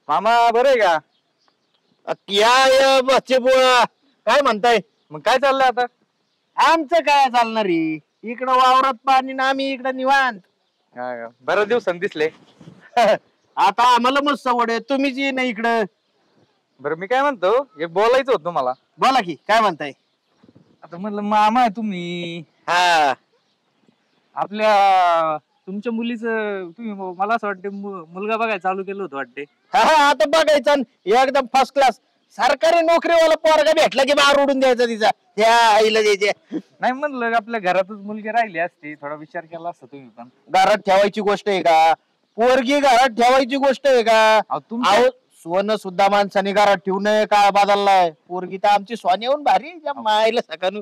मामा बरं आहे का? या बच्चे बुवा काय म्हणताय? मग काय चाललंय आता? आमचं काय चालणार रे, इकडं वावरात पाणी ना आम्ही इकडं निवांत. बऱ्याच दिवसांनी दिसले. आता आम्हाला मस्त सवड आहे, तुम्हीच ये ना इकडं. बरं मी काय म्हणतो, एक बोलायचं होतं मला. बोला की काय म्हणताय? आता म्हणलं मामा आहे तुम्ही, हा आपल्या तुमच्या मुलीचं तुम्ही मला असं वाटतं मुलगा बघायला चालू केलं होतं वाटते. हा आता बघायचं एकदम फर्स्ट क्लास सरकारी नोकरीवाला पोरगा भेटला की बाहेर उडून द्यायचा तिचा, त्या आईला द्यायचे. नाही म्हणलं आपल्या घरातच मुलगी राहिली असती, थोडा विचार केला असता तुम्ही पण. घरात ठेवायची गोष्ट आहे का? पोरगी घरात ठेवायची गोष्ट आहे का? अहो, सोनं सुद्धा माणसाने घरात ठेवू नये, काळ बदललाय. पोरगी तर आमची सोन्याहून भारी मायला सकाळून.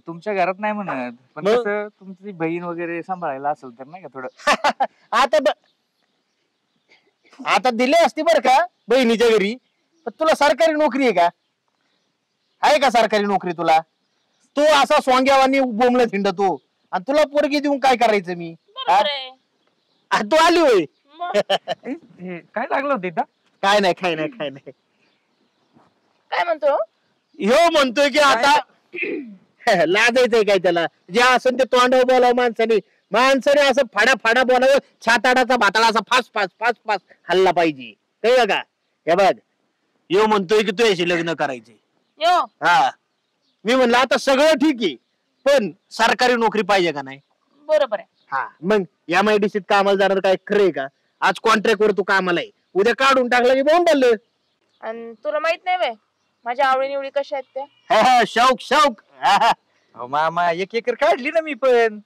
तुमच्या घरात नाही म्हणत, पण मग? कसं तुमची बहीण वगैरे सांभाळायला असेल तर नाही का थोडं. आता दिले असते बर का बहिणीच्या घरी, पण तुला सरकारी नोकरी आहे का? आहे का सरकारी नोकरी तुला? तू असा सोंग्यावानी बोंबलं थिंड तू, आणि तुला पोरगी देऊन काय करायचं मी? तू आली होय. हे काय लागलं होतं इथं? काय नाही काय नाही काय नाही. काय म्हणतो? ह्यो म्हणतोय की आता लाजायचंय काय त्याला? जे असं ते तोंडावर बोलावं माणसाने असं फाडा फाडा बोलावं, छाताडाचा भाताळा असा फास फास फास फास हल्ला पाहिजे, कळलं का? हे बघ, यो म्हणतोय की तू याशी लग्न करायचे. यो हा मी म्हणलं आता सगळं ठीक आहे, पण सरकारी नोकरी पाहिजे का नाही? बरोबर आहे. हा मग MIDC कामाला जाणार काय खरंय का? आज कॉन्ट्रॅक्ट वर तू कामाला आहे, उद्या काढून टाकलं की बोंबलं. आणि तुला माहित नाही वे माझ्या आवडी निवडी कशा आहेत त्या? शौक शौक. अहो मामा, 1 एकर काढली ना मी पण.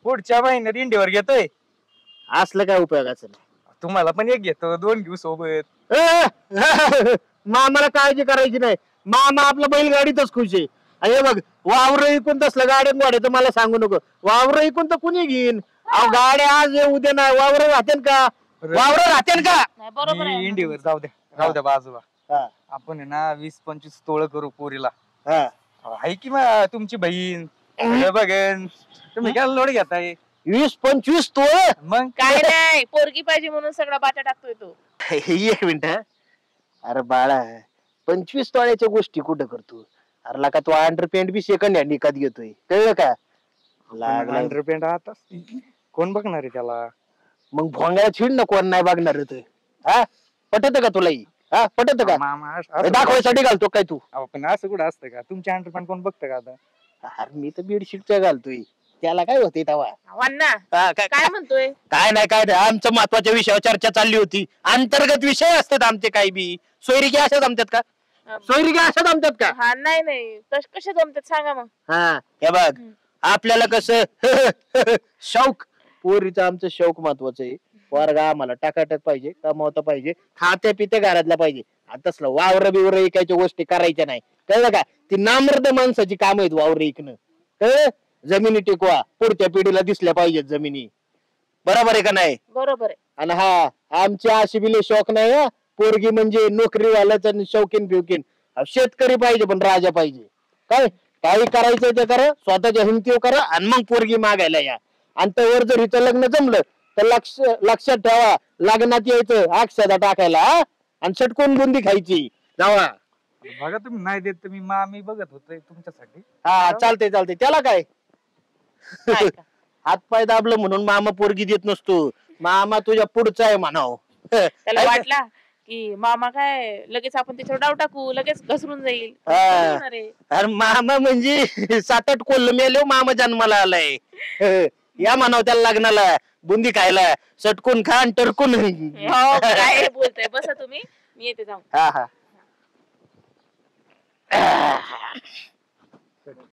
पुढच्या महिन्यात इंडियावर घेतोय. असलं काय उपयोगाचं नाही. तुम्हाला पण एक घेतो, 2 घेऊ सोबत. मामाला काळजी करायची नाही, मामा आपल्या बैलगाडीतच खुश आहे. अरे बघ, वावर ऐकून तसलं गाड्यात वाढायचं मला सांगू नको. वावर ऐकून तर कुणी घेईन? अहो गाड्या आज ये उद्या नाही, वावर राहतेन का? वावर राहतेन का? नाही बरोबर आहे. इंडियावर जाऊ द्या बाजूला. आपण आहे ना 20-25 तोळ करू पोरीला. आहे की मग तुमची बहीण बघेन. तुम्ही काय लोड घेताय? 20-25 तोळ? मग काय नाही, पोरगी पाहिजे म्हणून सगळा बाटा टाकतोय तो. एक मिनिट. अरे बाळा, 25 तोळ्याच्या गोष्टी कुठं करतो? अरे लका तू अंडरपॅन्ट बी सेकंड हँड विकत घेतोय, कळलं का? अंडरपॅन्ट आता कोण बघणार आहे त्याला? मग भोंगाला छिड ना, कोण नाही बघणार होत? हा पटत का तुलाही? हा पटत का? मामा दाखवायसाठी घालतो काय तू? पण असं कुठं असतं का? तुमच्या अंडरपॅन्ट कोण बघतं का आता? अरे मी तर बेडशीटच्या घालतोय, त्याला काय होते तवा? अण्णा काय म्हणतोय? काय नाही काय नाही, आमचं महत्वाच्या विषयावर चर्चा चालली होती. अंतर्गत विषय असतात आमचे, काही बी सोयरिके अशा जमतात का? सोयरिके अशा जमतात का? हा नाही नाही, कशा जमतात सांगा मग. हा हे बघ, आपल्याला कसं शौक, पोरीचं आमचं शौक महत्वाचं आहे. वर्ग आम्हाला टाकाटक पाहिजे, कमावता पाहिजे, खात्या पित्या घरातला पाहिजे. तसलं वावर बिवर ऐकायच्या गोष्टी करायच्या नाही, कळलं का? ती नामर्द माणसाची काम आहेत वावर ऐकणं, कळलं? जमिनी टिकवा, पुढच्या पिढीला दिसल्या पाहिजेत जमिनी, बरोबर आहे का नाही? बरोबर आहे. आणि हा आमची अशी बिले शौक नाही हा. पोरगी म्हणजे नोकरीवाल्याच आणि शौकीन बिवकीन. शेतकरी पाहिजे, पण राजा पाहिजे. काय काही करायचंय ते करा, स्वतःच्या हिमतीवर करा, आणि मग पोरगी मागायला या. आणि त्यावर जर हिचं लग्न जमलं तर लक्षात ठेवा, लग्नात यायचं अक्षदा टाकायला, आणि चटकून बुंदी खायची जावा. बघा तुम्ही नाही देत तर मी बघत होतोय तुमच्यासाठी. हा चालते चालते, त्याला काय? हातपाय दाबलं म्हणून मामा पोरगी देत नसतो. मामा तुझ्या पुढचा आहे म्हणाव. त्याला वाटला की मामा काय लगेच आपण त्याच्यावर डाव टाकू, लगेच घसरून जाईल. अरे मामा म्हणजे 7-8 कोल्ह मेले मामा जन्माला आलाय. या म्हणाव त्याला लग्नाला बुंदी खायला, सटकून खा आणि टरकून. काय बोलताय? बसा तुम्ही, मी येते जाऊन. हा हा